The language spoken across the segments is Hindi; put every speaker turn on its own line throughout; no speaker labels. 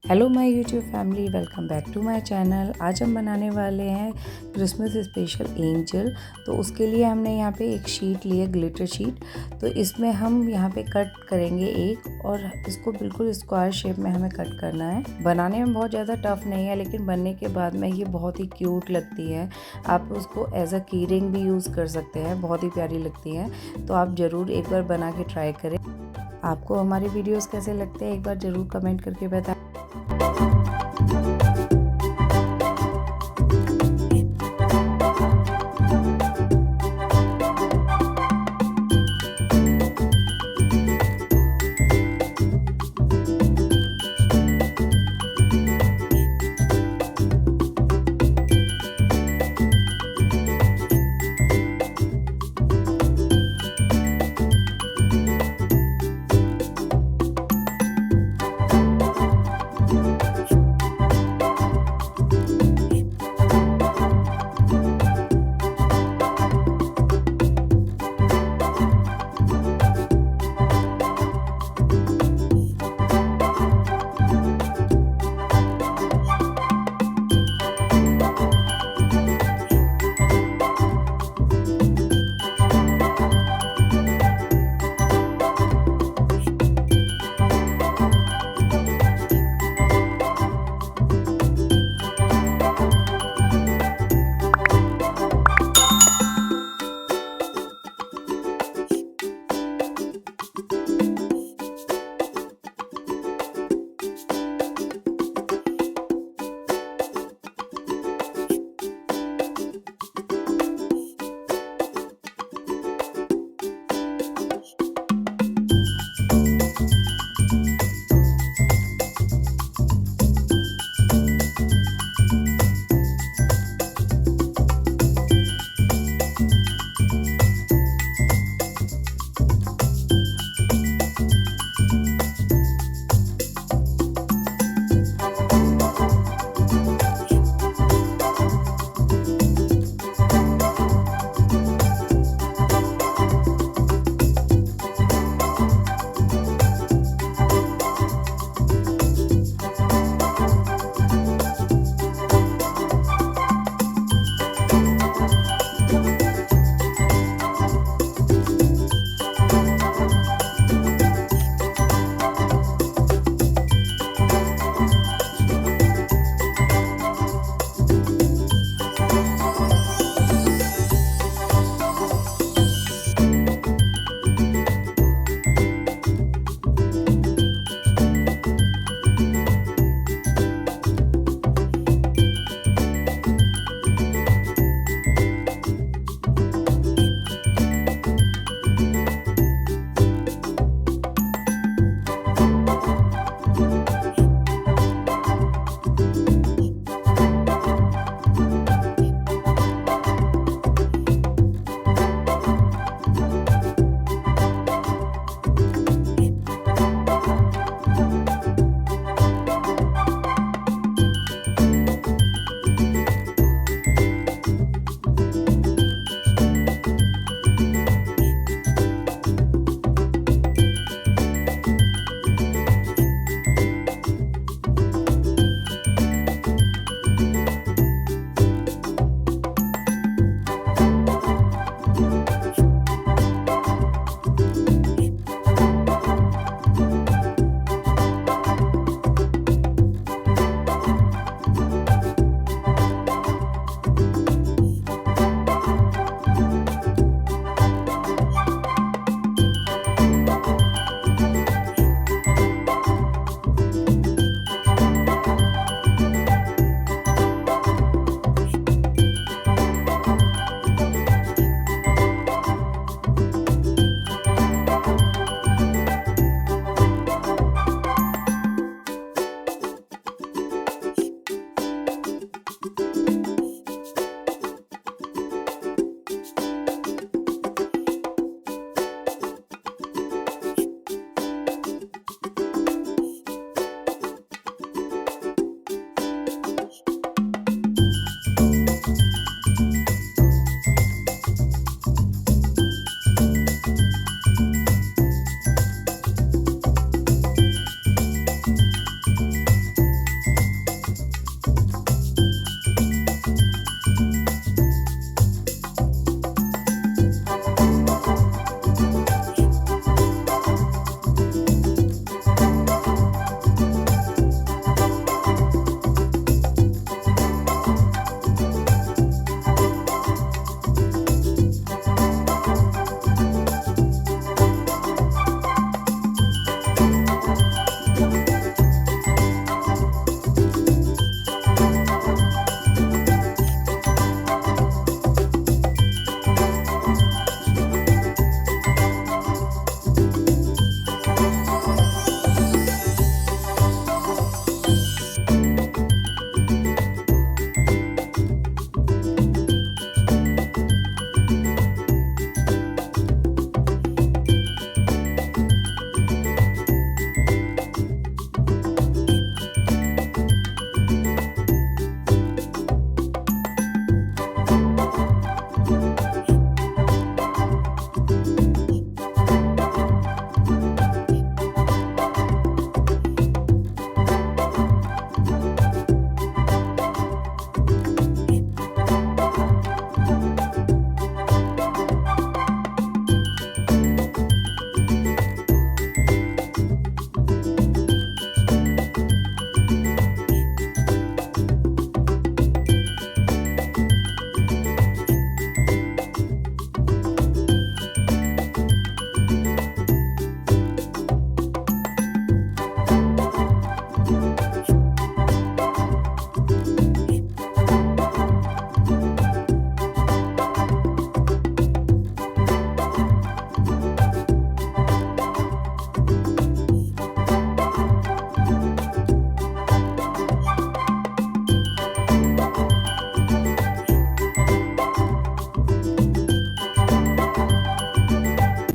Hello my YouTube family, welcome back to my channel. आज हम बनाने वाले हैं क्रिसमस स्पेशल एंजल। तो उसके लिए हमने यहाँ पे एक शीट ली है, ग्लिटर शीट। तो इसमें हम यहाँ पे कट करेंगे एक, और इसको बिल्कुल स्क्वायर शेप में हमें कट करना है। बनाने में बहुत ज़्यादा टफ नहीं है, लेकिन बनने के बाद में ये बहुत ही क्यूट लगती है। आप उसको एज अ की रिंग भी यूज़ कर सकते हैं, बहुत ही प्यारी लगती है। तो आप ज़रूर एक बार बना के ट्राई करें। आपको हमारे वीडियोस कैसे लगते हैं एक बार ज़रूर कमेंट करके बताएं।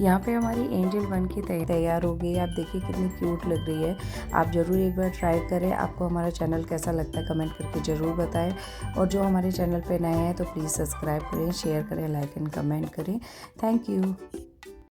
यहाँ पे हमारी एंजल बन के तैयार हो गई है। आप देखिए कितनी क्यूट लग रही है। आप ज़रूर एक बार ट्राई करें। आपको हमारा चैनल कैसा लगता है कमेंट करके ज़रूर बताएं। और जो हमारे चैनल पे नए हैं तो प्लीज़ सब्सक्राइब करें, शेयर करें, लाइक एंड कमेंट करें। Thank you.